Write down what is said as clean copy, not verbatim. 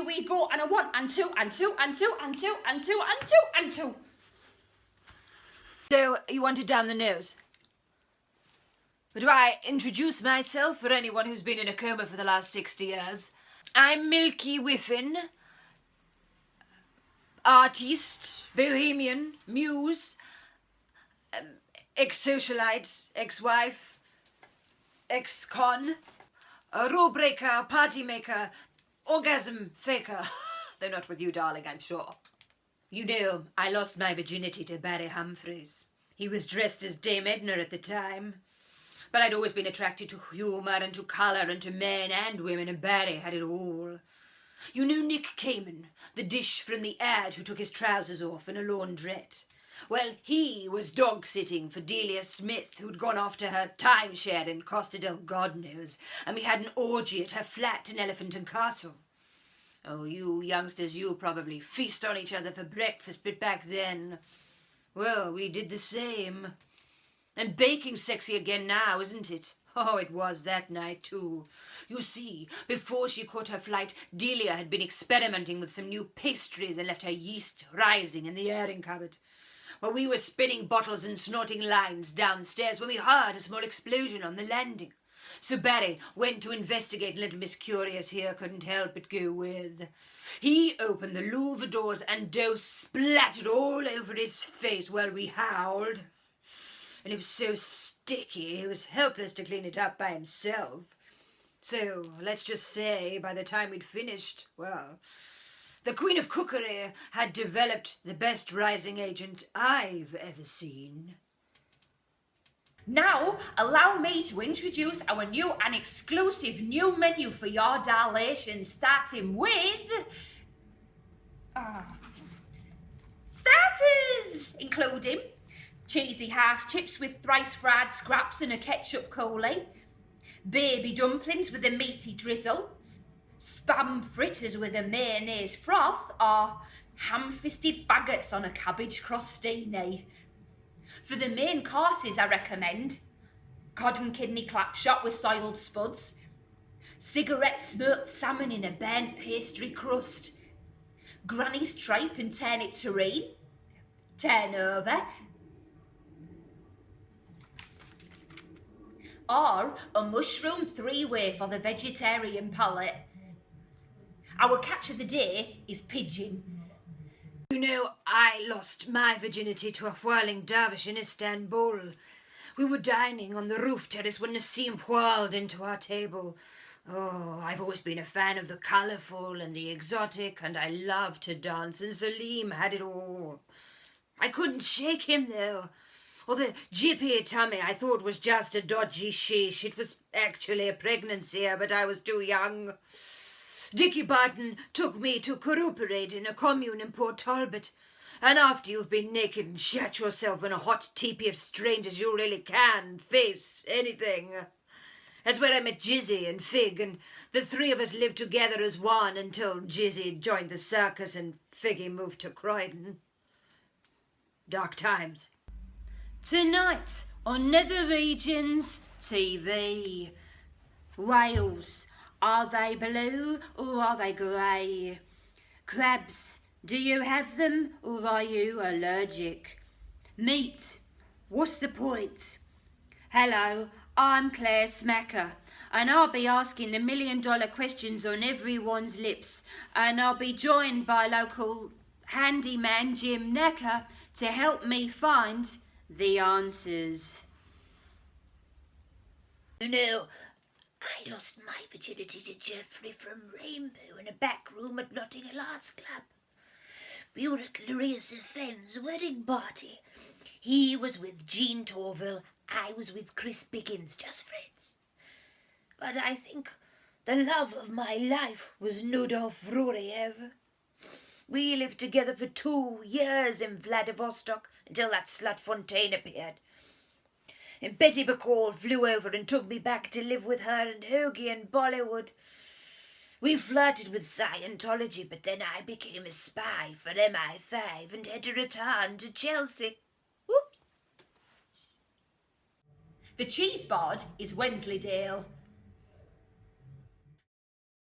we go, and a 1 and 2 and 2 and 2 and 2 and 2 and 2 and 2. So, you want it down the nose? But do I introduce myself for anyone who's been in a coma for the last 60 years? I'm Milky Wiffin. Artiste, bohemian, muse, ex-socialite, ex-wife, ex-con, a rule breaker, party maker, orgasm faker. Though not with you, darling, I'm sure. You know, I lost my virginity to Barry Humphries. He was dressed as Dame Edna at the time. But I'd always been attracted to humour and to colour and to men and women, and Barry had it all. You know Nick Cayman, the dish from the ad who took his trousers off in a laundrette? Well, he was dog-sitting for Delia Smith, who'd gone off to her timeshare in Costa del God knows, and we had an orgy at her flat in Elephant and Castle. Oh, you youngsters, you probably feast on each other for breakfast, but back then, well, we did the same. And baking's sexy again now, isn't it? Oh, it was that night, too. You see, before she caught her flight, Delia had been experimenting with some new pastries and left her yeast rising in the airing cupboard. Well, we were spinning bottles and snorting lines downstairs when we heard a small explosion on the landing. So Barry went to investigate, and little Miss Curious here couldn't help but go with. He opened the Louvre doors and dough splattered all over his face while we howled. And it was so sticky, he was helpless to clean it up by himself. So, let's just say, by the time we'd finished, well, the Queen of Cookery had developed the best rising agent I've ever seen. Now, allow me to introduce our new and exclusive new menu for your Dalmatians, starting with... starters! Including cheesy half chips with thrice fried scraps and a ketchup coulis, baby dumplings with a meaty drizzle, spam fritters with a mayonnaise froth, or ham-fisted faggots on a cabbage crostini. For the main courses, I recommend cod and kidney clapshot with soiled spuds, cigarette smoked salmon in a burnt pastry crust, granny's tripe and turnip terrine, turnover, or a mushroom three-way for the vegetarian palate. Our catch of the day is pigeon. You know, I lost my virginity to a whirling dervish in Istanbul. We were dining on the roof terrace when Nassim whirled into our table. Oh, I've always been a fan of the colourful and the exotic, and I love to dance, and Salim had it all. I couldn't shake him, though. Or the jippy tummy I thought was just a dodgy sheesh. It was actually a pregnancy, but I was too young. Dickie Barton took me to cooperate in a commune in Port Talbot. And after you've been naked and shat yourself in a hot teepee of strangers, you really can face anything. That's where I met Jizzy and Fig, and the three of us lived together as one until Jizzy joined the circus and Figgy moved to Croydon. Dark times. Tonight on Nether Regions TV. Whales, are they blue or are they grey? Crabs, do you have them or are you allergic? Meat, what's the point? Hello, I'm Claire Smacker, and I'll be asking the $1 million questions on everyone's lips, and I'll be joined by local handyman Jim Necker to help me find the answers. You know, I lost my virginity to Geoffrey from Rainbow in a back room at Notting Hill Arts Club. We were at Larissa Fenn's wedding party. He was with Jean Torville, I was with Chris Biggins, just friends. But I think the love of my life was Nudolf Ruriev. We lived together for 2 years in Vladivostok until that slut Fontaine appeared. And Betty McCall flew over and took me back to live with her and Hoagie and Bollywood. We flirted with Scientology, but then I became a spy for MI5 and had to return to Chelsea. Whoops. The cheese board is Wensleydale.